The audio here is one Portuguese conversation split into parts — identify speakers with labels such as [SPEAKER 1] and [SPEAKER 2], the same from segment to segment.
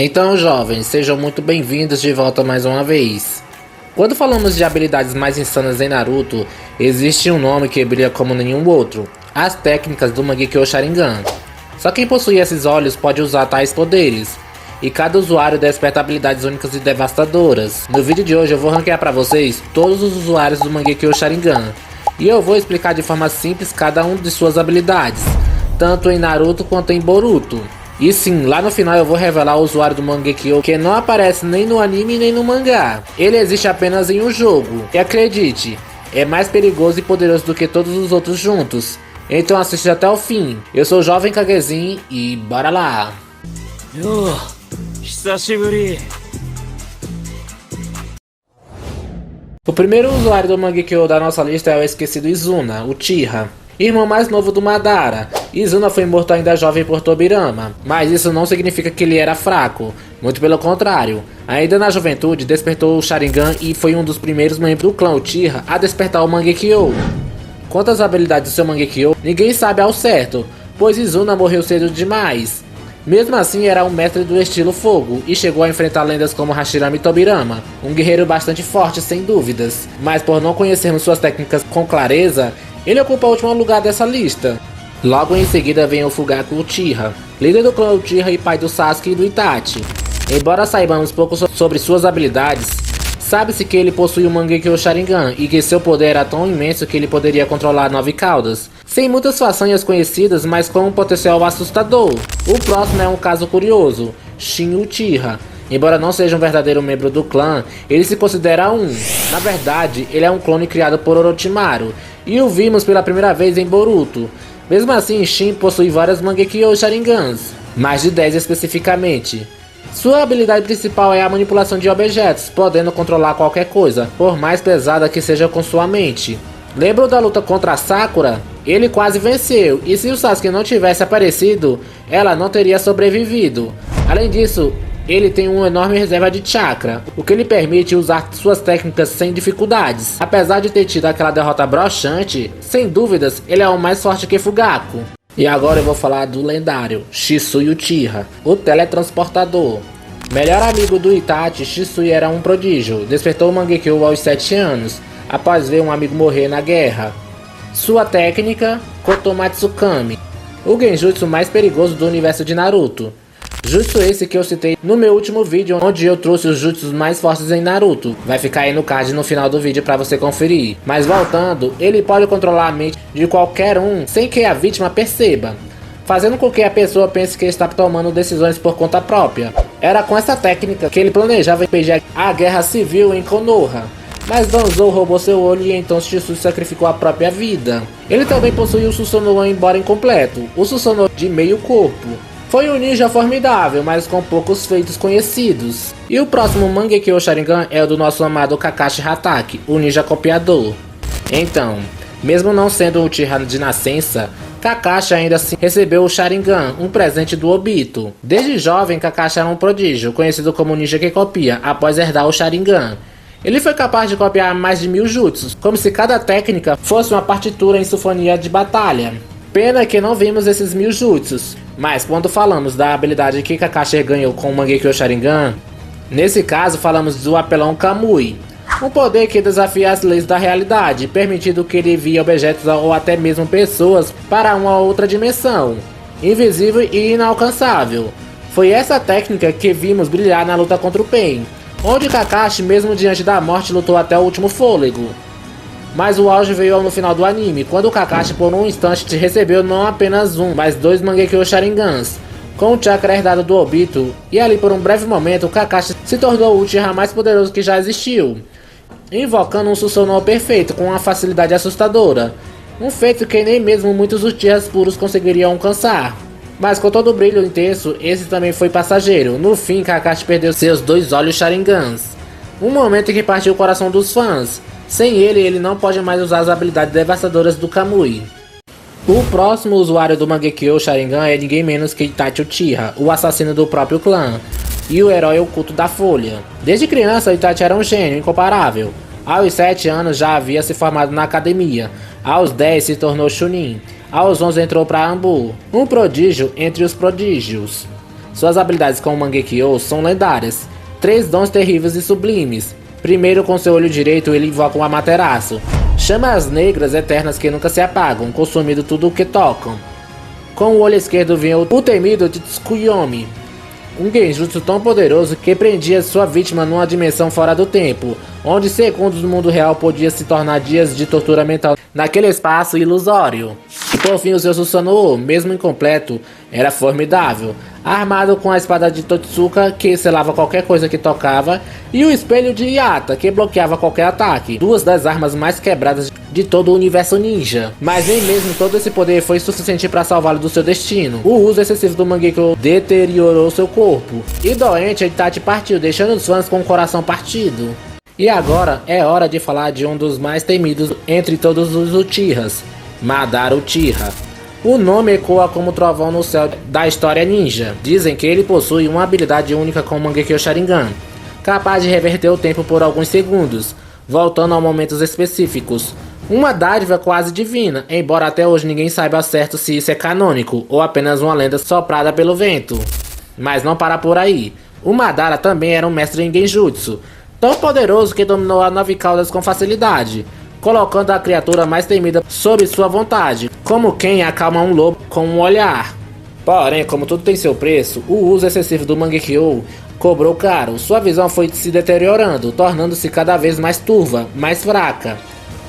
[SPEAKER 1] Então, jovens, sejam muito bem-vindos de volta mais uma vez. Quando falamos de habilidades mais insanas em Naruto, existe um nome que brilha como nenhum outro: as técnicas do Mangekyo Sharingan. Só quem possui esses olhos pode usar tais poderes, e cada usuário desperta habilidades únicas e devastadoras. No vídeo de hoje eu vou ranquear para vocês todos os usuários do Mangekyo Sharingan, e eu vou explicar de forma simples cada um de suas habilidades, tanto em Naruto quanto em Boruto. E sim, lá no final eu vou revelar o usuário do Mangekyo que não aparece nem no anime nem no mangá. Ele existe apenas em um jogo, e acredite, é mais perigoso e poderoso do que todos os outros juntos. Então assiste até o fim. Eu sou o Jovem Kagezin e bora lá! O primeiro usuário do Mangekyo da nossa lista é o esquecido Izuna, o Uchiha, irmão mais novo do Madara. Izuna foi morto ainda jovem por Tobirama, mas isso não significa que ele era fraco, muito pelo contrário. Ainda na juventude despertou o Sharingan e foi um dos primeiros membros do clã Uchiha a despertar o Mangekyo. Quanto às habilidades do seu Mangekyo, ninguém sabe ao certo, pois Izuna morreu cedo demais. Mesmo assim, era um mestre do estilo fogo e chegou a enfrentar lendas como Hashirama e Tobirama, um guerreiro bastante forte sem dúvidas, mas por não conhecermos suas técnicas com clareza, ele ocupa o último lugar dessa lista. Logo em seguida vem o Fugaku Uchiha, líder do clã Uchiha e pai do Sasuke e do Itachi. Embora saibamos pouco sobre suas habilidades, sabe-se que ele possui o Mangekyo Sharingan e que seu poder era tão imenso que ele poderia controlar 9 caudas, sem muitas façanhas conhecidas, mas com um potencial assustador. O próximo é um caso curioso, Shin Uchiha. Embora não seja um verdadeiro membro do clã, ele se considera um. Na verdade, ele é um clone criado por Orochimaru, e o vimos pela primeira vez em Boruto. Mesmo assim, Shin possui várias Mangekyo Sharingans, mais de 10 especificamente. Sua habilidade principal é a manipulação de objetos, podendo controlar qualquer coisa, por mais pesada que seja com sua mente. Lembram da luta contra a Sakura? Ele quase venceu, e se o Sasuke não tivesse aparecido, ela não teria sobrevivido. Além disso, ele tem uma enorme reserva de chakra, o que lhe permite usar suas técnicas sem dificuldades. Apesar de ter tido aquela derrota broxante, sem dúvidas, ele é o mais forte que Fugaku. E agora eu vou falar do lendário Shisui Uchiha, o teletransportador. Melhor amigo do Itachi, Shisui era um prodígio, despertou o Mangekyo aos 7 anos, após ver um amigo morrer na guerra. Sua técnica, Kotomatsukami, o genjutsu mais perigoso do universo de Naruto. Jutsu esse que eu citei no meu último vídeo, onde eu trouxe os jutsus mais fortes em Naruto. Vai ficar aí no card no final do vídeo para você conferir. Mas voltando, ele pode controlar a mente de qualquer um sem que a vítima perceba, fazendo com que a pessoa pense que está tomando decisões por conta própria. Era com essa técnica que ele planejava impedir a guerra civil em Konoha, mas Danzou roubou seu olho e então Shisui sacrificou a própria vida. Ele também possui o Susanoo, embora incompleto, o Susanoo de meio corpo. Foi um ninja formidável, mas com poucos feitos conhecidos. E o próximo Mangekyo Sharingan é o do nosso amado Kakashi Hatake, o ninja copiador. Então, mesmo não sendo um Uchiha de nascença, Kakashi ainda assim recebeu o Sharingan, um presente do Obito. Desde jovem, Kakashi era um prodígio, conhecido como ninja que copia, após herdar o Sharingan. Ele foi capaz de copiar mais de 1000 jutsus, como se cada técnica fosse uma partitura em sinfonia de batalha. Pena que não vimos esses 1000 jutsus, mas quando falamos da habilidade que Kakashi ganhou com o Mangekyo Sharingan, nesse caso falamos do apelão Kamui, um poder que desafia as leis da realidade, permitindo que ele envie objetos ou até mesmo pessoas para uma outra dimensão, invisível e inalcançável. Foi essa técnica que vimos brilhar na luta contra o Pain, onde Kakashi, mesmo diante da morte, lutou até o último fôlego. Mas o auge veio no final do anime, quando o Kakashi por um instante recebeu não apenas um, mas 2 Mangekyo Sharingans, com o chakra herdado do Obito, e ali por um breve momento o Kakashi se tornou o Uchiha mais poderoso que já existiu, invocando um Susanoo perfeito com uma facilidade assustadora, um feito que nem mesmo muitos Uchihas puros conseguiriam alcançar. Mas com todo o brilho intenso, esse também foi passageiro. No fim, Kakashi perdeu seus 2 olhos Sharingans, um momento em que partiu o coração dos fãs. Sem ele não pode mais usar as habilidades devastadoras do Kamui. O próximo usuário do Mangekyo Sharingan é ninguém menos que Itachi Uchiha, o assassino do próprio clã, e o herói oculto da Folha. Desde criança, Itachi era um gênio incomparável. Aos 7 anos já havia se formado na academia, aos 10 se tornou Chunin, aos 11 entrou para Anbu, um prodígio entre os prodígios. Suas habilidades com o Mangekyo são lendárias. 3 dons terríveis e sublimes. Primeiro, com seu olho direito, ele invoca um Amaterasu. Chamas negras eternas que nunca se apagam, consumindo tudo o que tocam. Com o olho esquerdo vem o temido Tsukuyomi, um genjutsu tão poderoso que prendia sua vítima numa dimensão fora do tempo, onde segundos no mundo real podia se tornar dias de tortura mental naquele espaço ilusório. E por fim, o seu Susanoo, mesmo incompleto, era formidável, armado com a espada de Totsuka, que selava qualquer coisa que tocava, e o espelho de Yata, que bloqueava qualquer ataque, 2 das armas mais quebradas de todo o universo ninja. Mas nem mesmo todo esse poder foi suficiente para salvá-lo do seu destino. O uso excessivo do Mangekyo deteriorou seu corpo, e doente, Itachi partiu, deixando os fãs com o coração partido. E agora é hora de falar de um dos mais temidos entre todos os Uchihas, Madara Uchiha. O nome ecoa como trovão no céu da história ninja. Dizem que ele possui uma habilidade única com o Mangekyo Sharingan, capaz de reverter o tempo por alguns segundos, voltando a momentos específicos. Uma dádiva quase divina, embora até hoje ninguém saiba certo se isso é canônico ou apenas uma lenda soprada pelo vento. Mas não para por aí. O Madara também era um mestre em Genjutsu, tão poderoso que dominou a 9 caudas com facilidade, colocando a criatura mais temida sob sua vontade, como quem acalma um lobo com um olhar. Porém, como tudo tem seu preço, o uso excessivo do Mangekyo cobrou caro. Sua visão foi se deteriorando, tornando-se cada vez mais turva, mais fraca.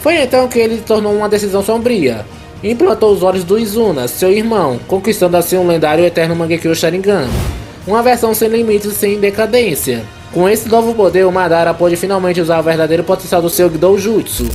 [SPEAKER 1] Foi então que ele tornou uma decisão sombria. Implantou os olhos do Izuna, seu irmão, conquistando assim um lendário eterno Mangekyo Sharingan, uma versão sem limites e sem decadência. Com esse novo poder, o Madara pôde finalmente usar o verdadeiro potencial do seu Doujutsu.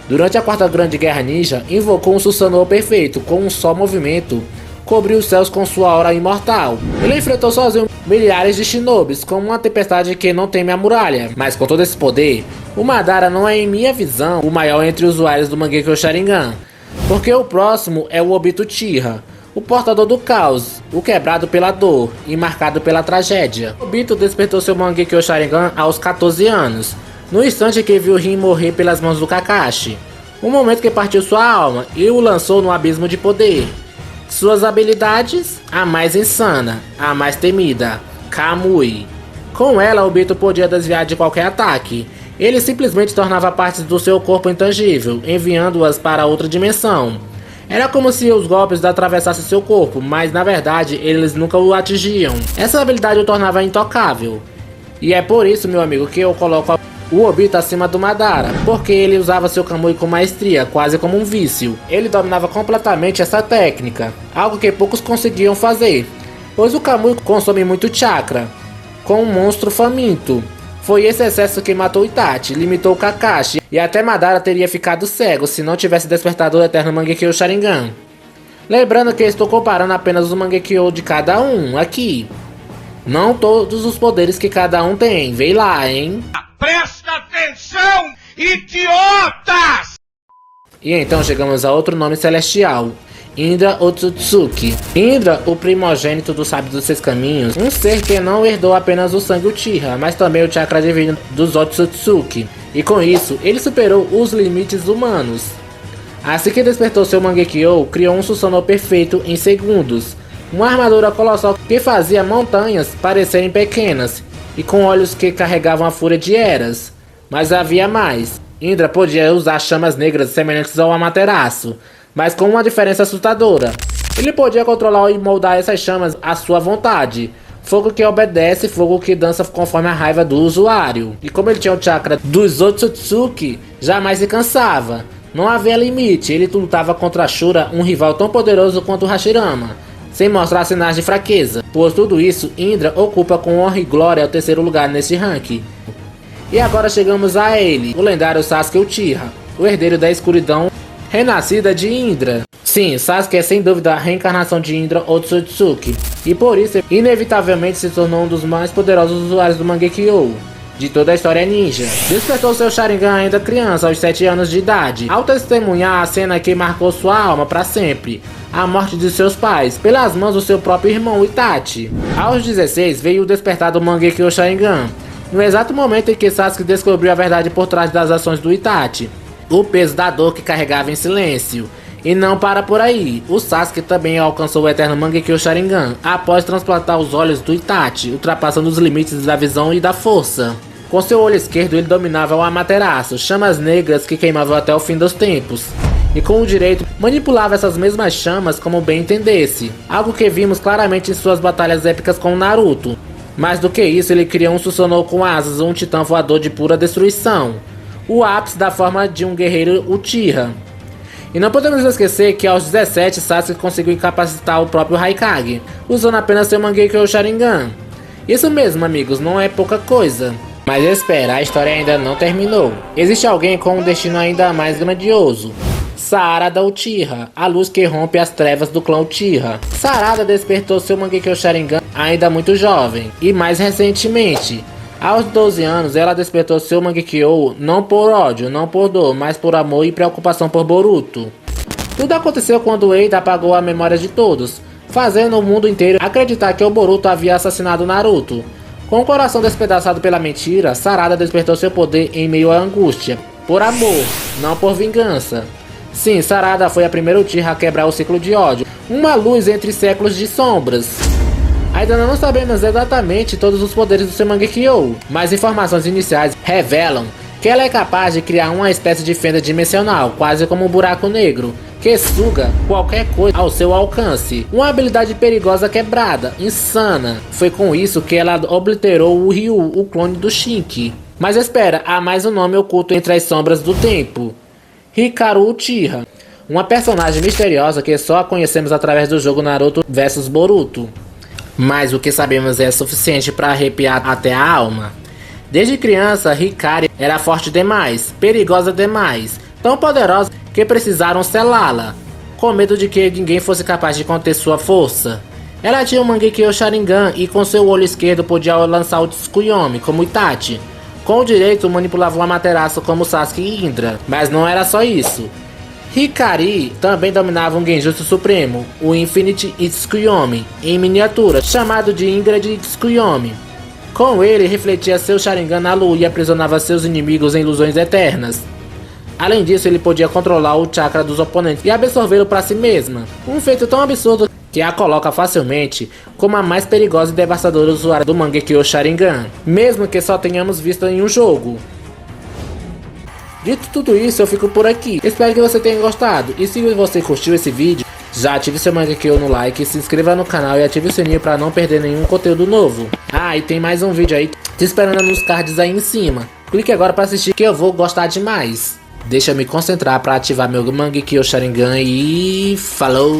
[SPEAKER 1] Durante a 4ª Grande Guerra Ninja, invocou um Susanoo perfeito, com um só movimento, cobriu os céus com sua aura imortal. Ele enfrentou sozinho milhares de shinobis, como uma tempestade que não teme a muralha. Mas com todo esse poder, o Madara não é, em minha visão, o maior entre os usuários do Mangekyo Sharingan, porque o próximo é o Obito Uchiha, o portador do caos, o quebrado pela dor e marcado pela tragédia. Obito despertou seu Mangekyo Sharingan aos 14 anos, no instante que viu Rin morrer pelas mãos do Kakashi, um momento que partiu sua alma e o lançou no abismo de poder. Suas habilidades, a mais insana, a mais temida, Kamui. Com ela, Obito podia desviar de qualquer ataque. Ele simplesmente tornava partes do seu corpo intangível, enviando-as para outra dimensão. Era como se os golpes atravessassem seu corpo, mas na verdade eles nunca o atingiam. Essa habilidade o tornava intocável. E é por isso, meu amigo, que eu coloco o Obito acima do Madara, porque ele usava seu Kamui com maestria, quase como um vício. Ele dominava completamente essa técnica, algo que poucos conseguiam fazer, pois o Kamui consome muito chakra, com um monstro faminto. Foi esse excesso que matou Itachi, limitou Kakashi, e até Madara teria ficado cego se não tivesse despertado o eterno Mangekyo Sharingan. Lembrando que estou comparando apenas o Mangekyo de cada um aqui, não todos os poderes que cada um tem, vem lá, hein?
[SPEAKER 2] Presta atenção, idiotas!
[SPEAKER 1] E então chegamos a outro nome celestial, Indra Otsutsuki. Indra, o primogênito do Sábio dos 6 Caminhos, um ser que não herdou apenas o sangue Uchiha, mas também o chakra divino dos Otsutsuki, e com isso, ele superou os limites humanos. Assim que despertou seu Mangekyo, criou um Susanoo perfeito em segundos, uma armadura colossal que fazia montanhas parecerem pequenas, e com olhos que carregavam a fúria de Eras. Mas havia mais. Indra podia usar chamas negras semelhantes ao Amaterasu, mas com uma diferença assustadora. Ele podia controlar e moldar essas chamas à sua vontade. Fogo que obedece, fogo que dança conforme a raiva do usuário. E como ele tinha o chakra dos Otsutsuki, jamais se cansava. Não havia limite, ele lutava contra Ashura, um rival tão poderoso quanto o Hashirama, sem mostrar sinais de fraqueza. Por tudo isso, Indra ocupa com honra e glória o 3º lugar neste ranking. E agora chegamos a ele, o lendário Sasuke Uchiha, o herdeiro da escuridão renascida de Indra. Sim, Sasuke é sem dúvida a reencarnação de Indra Otsutsuki, e por isso inevitavelmente se tornou um dos mais poderosos usuários do Mangekyo de toda a história ninja. Despertou seu Sharingan ainda criança, aos 7 anos de idade, ao testemunhar a cena que marcou sua alma para sempre, a morte de seus pais, pelas mãos do seu próprio irmão Itachi. Aos 16 veio o despertar do Mangekyo Sharingan, no exato momento em que Sasuke descobriu a verdade por trás das ações do Itachi, o peso da dor que carregava em silêncio. E não para por aí, o Sasuke também alcançou o eterno Mangekyo Sharingan após transplantar os olhos do Itachi, ultrapassando os limites da visão e da força. Com seu olho esquerdo ele dominava o Amaterasu, chamas negras que queimavam até o fim dos tempos. E com o direito manipulava essas mesmas chamas como bem entendesse, algo que vimos claramente em suas batalhas épicas com Naruto. Mais do que isso, ele criou um Susanoo com asas, um titã voador de pura destruição, o ápice da forma de um guerreiro Uchiha. E não podemos esquecer que aos 17 Sasuke conseguiu incapacitar o próprio Raikage, usando apenas seu Mangekyo Sharingan. Isso mesmo, amigos, não é pouca coisa. Mas espera, a história ainda não terminou. Existe alguém com um destino ainda mais grandioso. Sarada Uchiha, a luz que rompe as trevas do clã Uchiha. Sarada despertou seu Mangekyo Sharingan ainda muito jovem. E mais recentemente, aos 12 anos, ela despertou seu Mangekyo não por ódio, não por dor, mas por amor e preocupação por Boruto. Tudo aconteceu quando Eida apagou a memória de todos, fazendo o mundo inteiro acreditar que o Boruto havia assassinado Naruto. Com o coração despedaçado pela mentira, Sarada despertou seu poder em meio à angústia, por amor, não por vingança. Sim, Sarada foi a primeira Uchiha a quebrar o ciclo de ódio, uma luz entre séculos de sombras. Ainda não sabemos exatamente todos os poderes do seu Mangekyo, mas informações iniciais revelam que ela é capaz de criar uma espécie de fenda dimensional, quase como um buraco negro, que suga qualquer coisa ao seu alcance. Uma habilidade perigosa quebrada, insana. Foi com isso que ela obliterou o Ryu, o clone do Shinki. Mas espera, há mais um nome oculto entre as sombras do tempo. Hikaru Uchiha, uma personagem misteriosa que só a conhecemos através do jogo Naruto vs Boruto. Mas o que sabemos é suficiente para arrepiar até a alma. Desde criança, Hikari era forte demais, perigosa demais, tão poderosa que precisaram selá-la, com medo de que ninguém fosse capaz de conter sua força. Ela tinha o Mangekyo Sharingan e com seu olho esquerdo podia lançar o Tsukuyomi como Itachi. Com o direito manipulava o Amaterasu como Sasuke e Indra, mas não era só isso. Hikari também dominava um Genjutsu supremo, o Infinite Tsukuyomi, em miniatura, chamado de Ingrid Tsukuyomi. Com ele, refletia seu Sharingan na lua e aprisionava seus inimigos em ilusões eternas. Além disso, ele podia controlar o chakra dos oponentes e absorvê-lo para si mesma, um feito tão absurdo que a coloca facilmente como a mais perigosa e devastadora usuária do Mangekyo Sharingan, mesmo que só tenhamos visto em um jogo. Dito tudo isso, eu fico por aqui. Espero que você tenha gostado. E se você curtiu esse vídeo, já ative seu Mangekyo no like, se inscreva no canal e ative o sininho para não perder nenhum conteúdo novo. Ah, e tem mais um vídeo aí te esperando nos cards aí em cima. Clique agora para assistir que eu vou gostar demais. Deixa eu me concentrar para ativar meu Mangekyo Sharingan e falou!